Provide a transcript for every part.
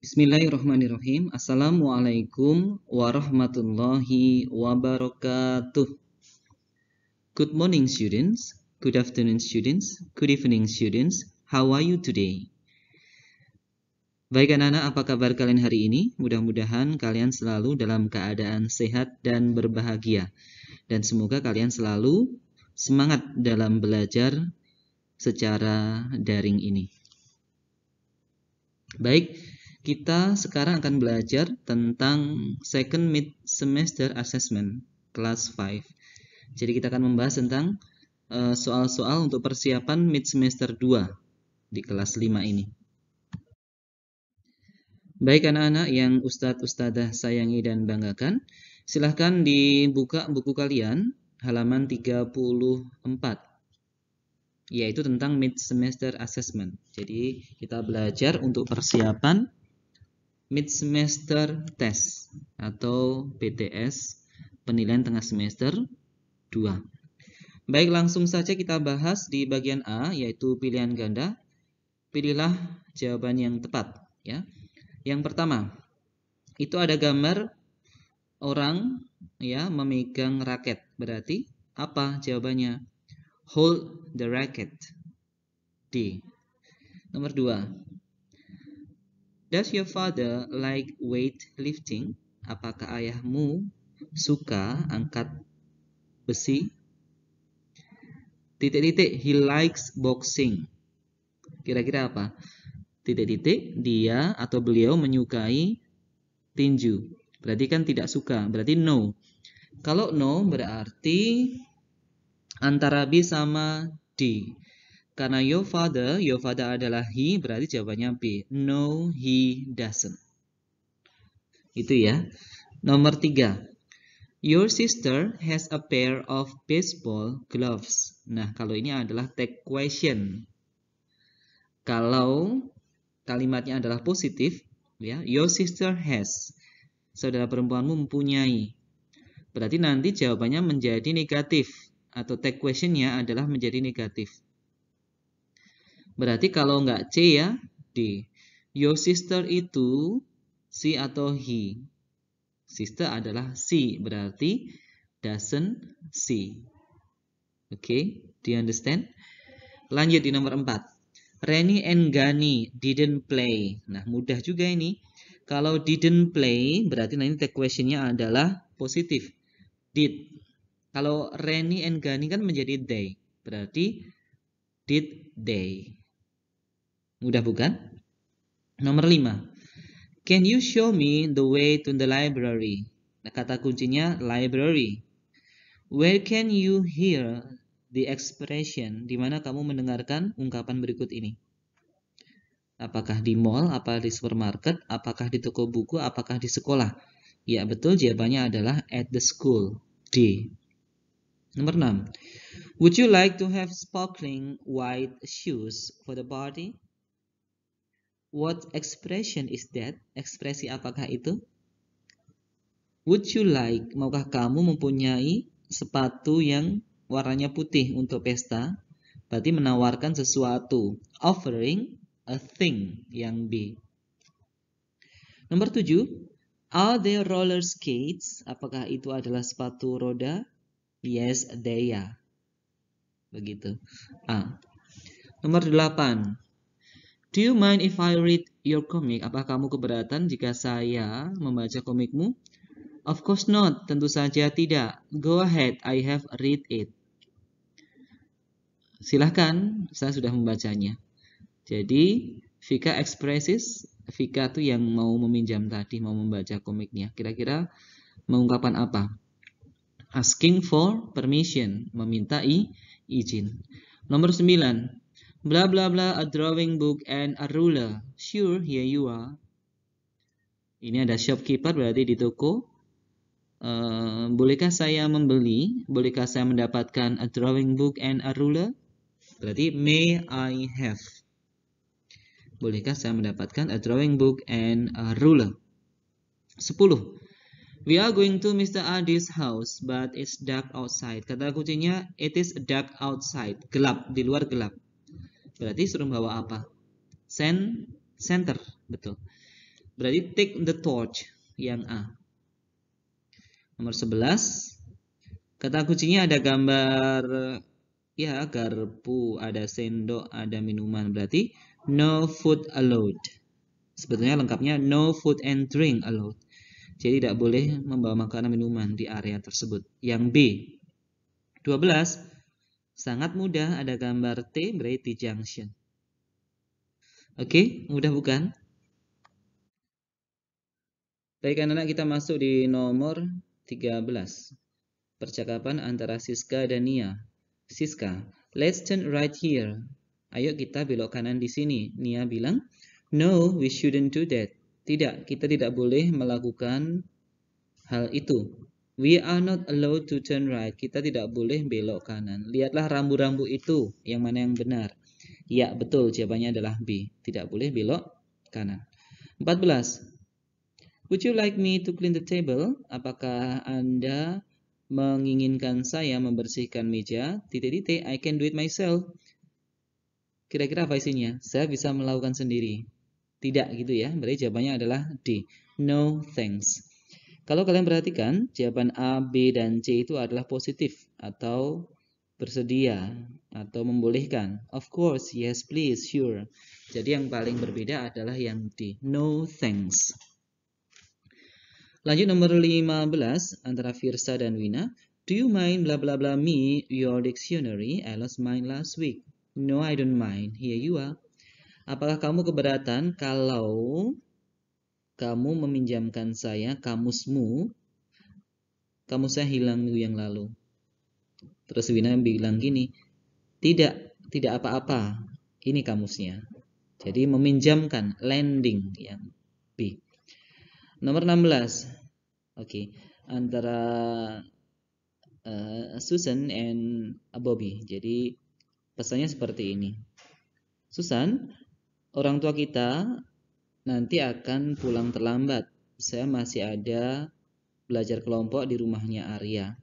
Bismillahirrahmanirrahim. Assalamualaikum warahmatullahi wabarakatuh. Good morning, students. Good afternoon, students. Good evening, students. How are you today? Baik anak-anak, apa kabar kalian hari ini? Mudah-mudahan kalian selalu dalam keadaan sehat dan berbahagia. Dan semoga kalian selalu semangat dalam belajar secara daring ini. Baik, kita sekarang akan belajar tentang Second Mid Semester Assessment kelas 5. Jadi kita akan membahas tentang soal-soal untuk persiapan mid semester 2 di kelas 5 ini. Baik anak-anak yang Ustadz-Ustadzah sayangi dan banggakan, silahkan dibuka buku kalian halaman 34, yaitu tentang mid semester assessment. Jadi kita belajar untuk persiapan mid semester test atau PTS, penilaian tengah semester 2. Baik, langsung saja kita bahas di bagian A, yaitu pilihan ganda. Pilihlah jawaban yang tepat, ya. Yang pertama, itu ada gambar orang ya memegang raket. Berarti apa jawabannya? Hold the racket. D. Nomor 2. Does your father like weightlifting? Apakah ayahmu suka angkat besi? Titik-titik, he likes boxing. Kira-kira apa? Titik-titik, dia atau beliau menyukai tinju. Berarti kan tidak suka, berarti no. Kalau no berarti antara B sama D. Karena your father adalah he, berarti jawabannya B. No, he doesn't. Itu ya. Nomor 3. Your sister has a pair of baseball gloves. Nah, kalau ini adalah tag question. Kalau kalimatnya adalah positif, ya, your sister has. Saudara perempuanmu mempunyai. Berarti nanti jawabannya menjadi negatif. Atau tag questionnya adalah menjadi negatif. Berarti kalau nggak C ya, D. Your sister itu she atau he. Sister adalah she, berarti doesn't see. Oke, do you understand? Lanjut di nomor 4. Reni and Gani didn't play. Nah, mudah juga ini. Kalau didn't play, berarti nanti tag questionnya adalah positif. Did. Kalau Reni and Gani kan menjadi they. Berarti did they. Mudah bukan? Nomor 5. Can you show me the way to the library? Nah, kata kuncinya library. Where can you hear the expression? Di mana kamu mendengarkan ungkapan berikut ini? Apakah di mall, apakah di supermarket, apakah di toko buku, apakah di sekolah? Ya, betul, jawabannya adalah at the school. D. Nomor 6. Would you like to have sparkling white shoes for the party? What expression is that? Ekspresi apakah itu? Would you like, maukah kamu mempunyai sepatu yang warnanya putih untuk pesta? Berarti menawarkan sesuatu. Offering a thing, yang B. Nomor 7. Are there roller skates? Apakah itu adalah sepatu roda? Yes, they are. Begitu. A. Nomor 8. Do you mind if I read your comic? Apakah kamu keberatan jika saya membaca komikmu? Of course not. Tentu saja tidak. Go ahead, I have read it. Silahkan, saya sudah membacanya. Jadi, Vika expresses, Vika itu yang mau meminjam tadi, mau membaca komiknya. Kira-kira mengungkapkan apa? Asking for permission, meminta izin. Nomor 9. Blah blah blah, a drawing book and a ruler. Sure, here you are. Ini ada shopkeeper, berarti di toko. Bolehkah saya membeli? Bolehkah saya mendapatkan a drawing book and a ruler? Berarti may I have. Bolehkah saya mendapatkan a drawing book and a ruler? 10. We are going to Mr. Adi's house, but it's dark outside. Kata kuncinya, it is dark outside. Gelap, di luar gelap. Berarti suruh bawa apa? Center, betul. Berarti take the torch, yang A. Nomor 11. Kata kuncinya ada gambar ya garpu, ada sendok, ada minuman. Berarti no food allowed. Sebetulnya lengkapnya no food and drink allowed. Jadi tidak boleh membawa makanan minuman di area tersebut. Yang B. 12. Sangat mudah, ada gambar T, berarti junction. Oke, mudah bukan? Baik anak-anak, kita masuk di nomor 13. Percakapan antara Siska dan Nia. Siska, let's turn right here. Ayo kita belok kanan di sini. Nia bilang, no, we shouldn't do that. Tidak, kita tidak boleh melakukan hal itu. We are not allowed to turn right. Kita tidak boleh belok kanan. Lihatlah rambu-rambu itu, yang mana yang benar. Ya, betul, jawabannya adalah B. Tidak boleh belok kanan. 14. Would you like me to clean the table? Apakah Anda menginginkan saya membersihkan meja? Titik-titik, I can do it myself. Kira-kira apa isinya? Saya bisa melakukan sendiri. Tidak gitu ya. Berarti jawabannya adalah D. No thanks. Kalau kalian perhatikan, jawaban A, B, dan C itu adalah positif atau bersedia atau membolehkan. Of course, yes, please, sure. Jadi yang paling berbeda adalah yang D. No thanks. Lanjut nomor 15 antara Firsa dan Wina. Do you mind blah blah blah me your dictionary? I lost mine last week. No, I don't mind. Here you are. Apakah kamu keberatan kalau kamu meminjamkan saya kamusmu? Kamus saya hilang minggu yang lalu. Terus Wina bilang gini, tidak apa-apa. Ini kamusnya. Jadi meminjamkan, lending yang B. Nomor 16. Oke, antara Susan and Bobby. Jadi pesannya seperti ini. Susan, orang tua kita nanti akan pulang terlambat. Saya masih ada belajar kelompok di rumahnya Arya.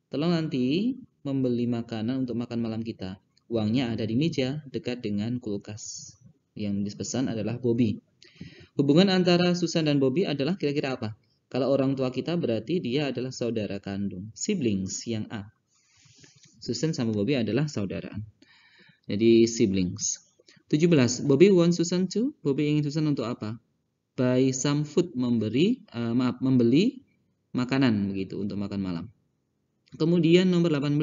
Tolong nanti membeli makanan untuk makan malam kita. Uangnya ada di meja dekat dengan kulkas. Yang dipesan adalah Bobby. Hubungan antara Susan dan Bobby adalah kira-kira apa? Kalau orang tua kita berarti dia adalah saudara kandung. Siblings yang A. Susan sama Bobby adalah saudara. Jadi siblings. 17. Bobby wants Susan to. Bobby ingin Susan untuk apa? Buy some food, membeli makanan begitu untuk makan malam. Kemudian nomor 18.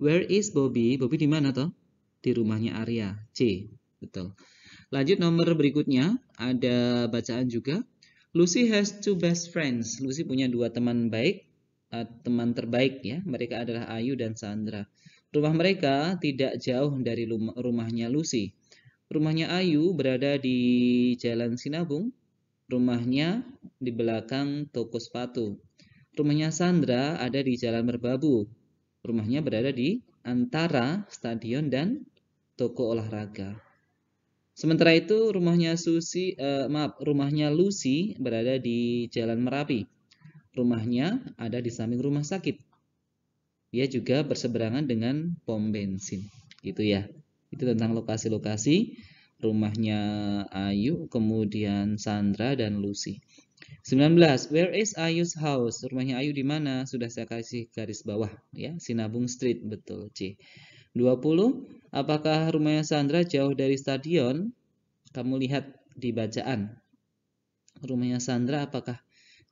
Where is Bobby? Bobby di mana toh? Di rumahnya Arya. C. Betul. Lanjut nomor berikutnya, ada bacaan juga. Lucy has two best friends. Lucy punya dua teman baik, teman terbaik ya. Mereka adalah Ayu dan Sandra. Rumah mereka tidak jauh dari rumahnya Lucy. Rumahnya Ayu berada di Jalan Sinabung. Rumahnya di belakang toko sepatu. Rumahnya Sandra ada di Jalan Merbabu. Rumahnya berada di antara stadion dan toko olahraga. Sementara itu rumahnya Lucy berada di Jalan Merapi. Rumahnya ada di samping rumah sakit. Dia juga berseberangan dengan pom bensin. Gitu ya. Itu tentang lokasi-lokasi rumahnya Ayu, kemudian Sandra dan Lucy. 19. Where is Ayu's house? Rumahnya Ayu di mana? Sudah saya kasih garis bawah ya, Sinabung Street, betul C. 20. Apakah rumahnya Sandra jauh dari stadion? Kamu lihat di bacaan. Rumahnya Sandra apakah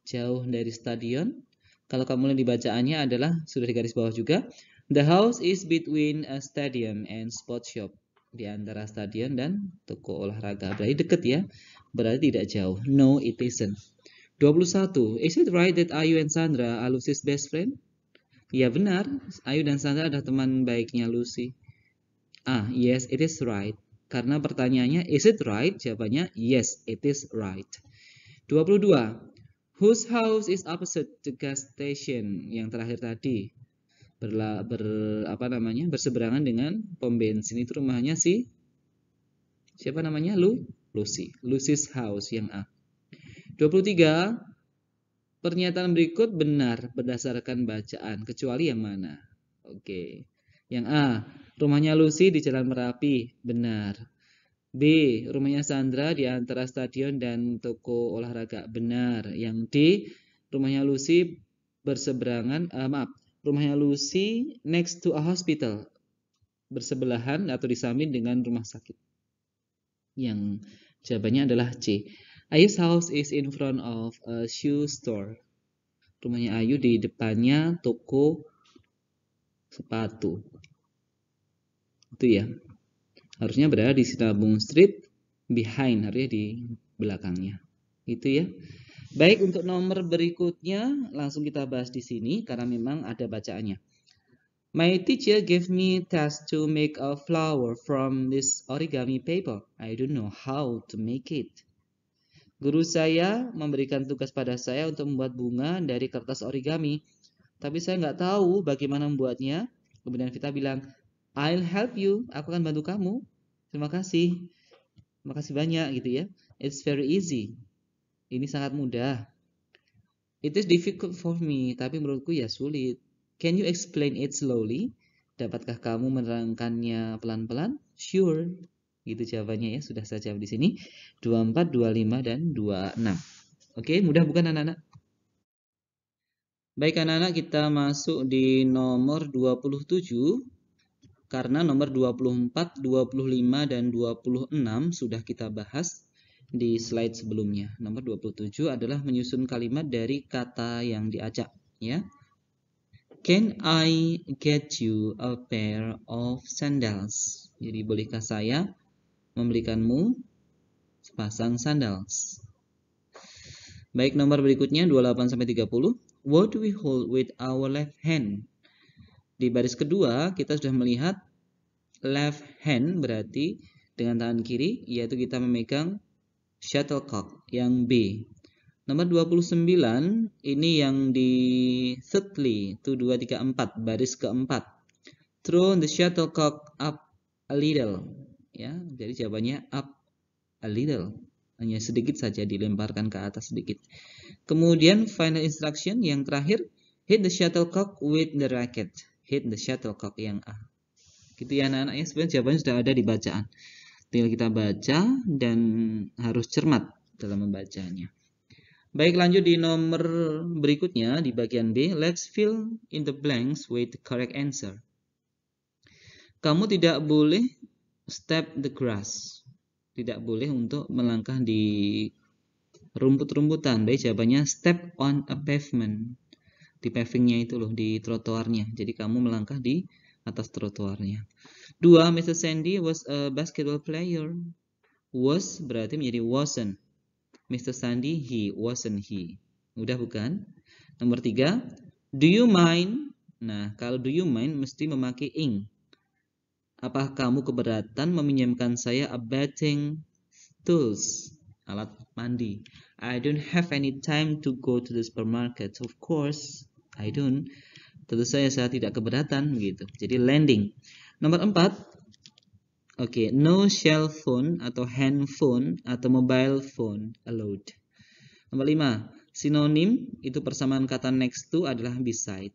jauh dari stadion? Kalau kamu lihat di bacaannya adalah sudah di garis bawah juga. The house is between a stadium and sport shop. Di antara stadion dan toko olahraga. Berarti dekat ya. Berarti tidak jauh. No, it isn't. 21. Is it right that Ayu and Sandra are Lucy's best friend? Ya benar. Ayu dan Sandra adalah teman baiknya Lucy. Yes, it is right. Karena pertanyaannya, is it right? Jawabannya, yes, it is right. 22. Whose house is opposite the gas station? Yang terakhir tadi. Berseberangan dengan pom bensin. Itu rumahnya siapa namanya? Lucy. Lucy's house yang A. 23. Pernyataan berikut benar berdasarkan bacaan. Kecuali yang mana? Oke. Yang A. Rumahnya Lucy di Jalan Merapi. Benar. B. Rumahnya Sandra di antara stadion dan toko olahraga. Benar. Yang D. Rumahnya Lucy berseberangan, maaf. Rumahnya Lucy next to a hospital. Bersebelahan atau disamping dengan rumah sakit. Yang jawabannya adalah C. Ayu's house is in front of a shoe store. Rumahnya Ayu di depannya toko sepatu. Itu ya. Harusnya berada di Sinabung Street, behind, harusnya di belakangnya. Itu ya. Baik, untuk nomor berikutnya langsung kita bahas di sini karena memang ada bacaannya. My teacher gave me task to make a flower from this origami paper. I don't know how to make it. Guru saya memberikan tugas pada saya untuk membuat bunga dari kertas origami, tapi saya nggak tahu bagaimana membuatnya. Kemudian Vita bilang, I'll help you, aku akan bantu kamu. Terima kasih banyak gitu ya. It's very easy. Ini sangat mudah. It is difficult for me, tapi menurutku ya sulit. Can you explain it slowly? Dapatkah kamu menerangkannya pelan-pelan? Sure. Gitu jawabannya ya, sudah saya jawab di sini. 24, 25 dan 26. Oke, mudah bukan anak-anak? Baik anak-anak, kita masuk di nomor 27. Karena nomor 24, 25 dan 26 sudah kita bahas di slide sebelumnya. Nomor 27 adalah menyusun kalimat dari kata yang diacak, ya. Can I get you a pair of sandals? Jadi bolehkah saya memberikanmu sepasang sandals? Baik, nomor berikutnya 28 sampai 30. What do we hold with our left hand? Di baris kedua kita sudah melihat left hand berarti dengan tangan kiri, yaitu kita memegang shuttlecock yang B. Nomor 29 ini yang di thirdly, 1, 2, 3, 4, baris keempat. Throw the shuttlecock up a little. Ya, jadi jawabannya up a little. Hanya sedikit saja dilemparkan ke atas sedikit. Kemudian final instruction yang terakhir, hit the shuttlecock with the racket. Hit the shuttlecock yang A. Gitu ya anak-anak ya, sebenarnya jawabannya sudah ada di bacaan. Tinggal kita baca dan harus cermat dalam membacanya. Baik, lanjut di nomor berikutnya di bagian B. Let's fill in the blanks with the correct answer. Kamu tidak boleh step the grass. Tidak boleh untuk melangkah di rumput-rumputan. Baik, jawabannya step on a pavement. Di pavingnya itu loh, di trotoarnya. Jadi kamu melangkah di atas trotoarnya. 2. Mr. Sandy was a basketball player. Was berarti menjadi wasn't. Mr. Sandy, he, wasn't he. Mudah bukan? Nomor 3. Do you mind? Nah, kalau do you mind mesti memakai ing. Apakah kamu keberatan meminjamkan saya a bathing tools? Alat mandi. I don't have any time to go to the supermarket. Of course, I don't. Tentu saja saya tidak keberatan begitu. Jadi landing. Nomor 4. Oke, no cell phone atau handphone atau mobile phone allowed. Nomor 5. Sinonim itu persamaan kata next to adalah beside.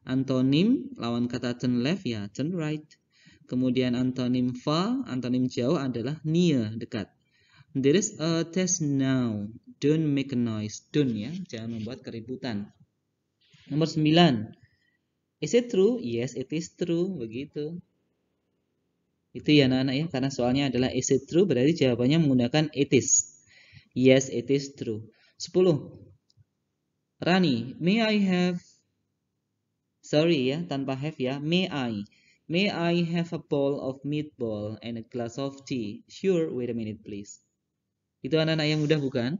Antonim lawan kata turn left ya turn right. Kemudian antonim far, antonim jauh adalah near, dekat. There is a test now. Don't make a noise. Don't ya, jangan membuat keributan. Nomor 9. Is it true? Yes, it is true. Begitu. Itu ya anak-anak ya, karena soalnya adalah is it true, berarti jawabannya menggunakan it is. Yes, it is true. 10. Rani, may I have, sorry ya, tanpa have ya, may I have a bowl of meatball and a glass of tea? Sure, wait a minute please. Itu anak-anak yang mudah bukan?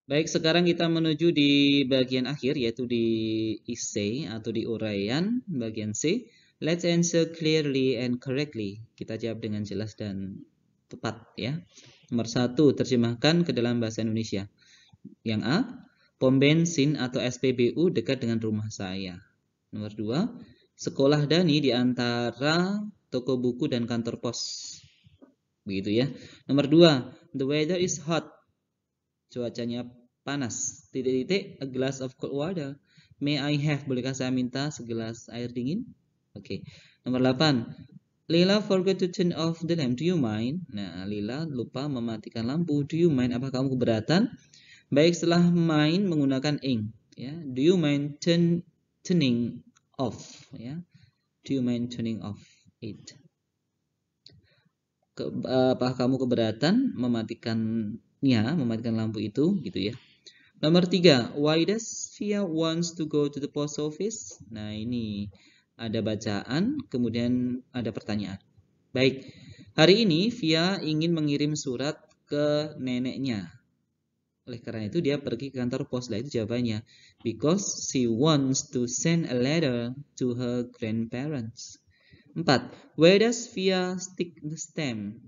Baik, sekarang kita menuju di bagian akhir, yaitu di essay atau di uraian bagian C. Let's answer clearly and correctly. Kita jawab dengan jelas dan tepat ya. Nomor 1, terjemahkan ke dalam bahasa Indonesia. Yang A, pom bensin atau SPBU dekat dengan rumah saya. Nomor 2, sekolah Dani di antara toko buku dan kantor pos. Begitu ya. Nomor 2, the weather is hot. Cuacanya panas. Titik-titik, a glass of cold water. May I have, bolehkah saya minta segelas air dingin? Oke. Nomor 8. Lila forgot to turn off the lamp. Do you mind? Nah, Lila lupa mematikan lampu. Do you mind? Apakah kamu keberatan? Baik, setelah mind menggunakan ing. Ya, do you mind turning off? Ya, do you mind turning off it? Apakah kamu keberatan mematikan lampu itu, gitu ya. Nomor 3, why does Fia wants to go to the post office? Nah, ini ada bacaan, kemudian ada pertanyaan. Baik, hari ini Fia ingin mengirim surat ke neneknya. Oleh karena itu dia pergi ke kantor pos. Lah, itu jawabannya. Because she wants to send a letter to her grandparents. 4. Where does Fia stick the stamp?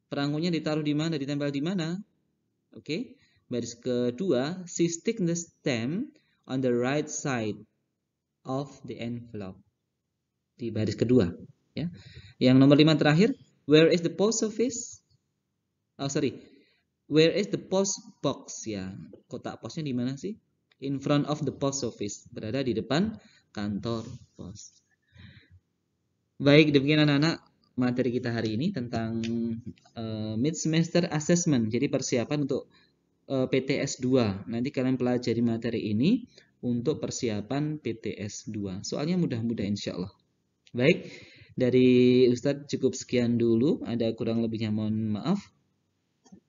Perangkonya ditaruh di mana? Ditempel di mana? Oke. Baris kedua, she stick the stamp on the right side of the envelope. Di baris kedua, ya. Yang nomor 5 terakhir, where is the post office? Where is the post box, ya? Kotak posnya di mana sih? In front of the post office, berada di depan kantor pos. Baik, demikian anak-anak materi kita hari ini tentang mid semester assessment. Jadi persiapan untuk PTS 2. Nanti kalian pelajari materi ini untuk persiapan PTS 2. Soalnya mudah-mudah insya Allah. Baik, dari Ustadz cukup sekian dulu. Ada kurang lebihnya mohon maaf.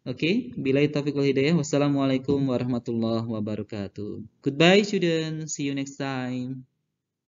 Oke, billahi taufiq wal hidayah. Wassalamualaikum warahmatullahi wabarakatuh. Goodbye students. See you next time.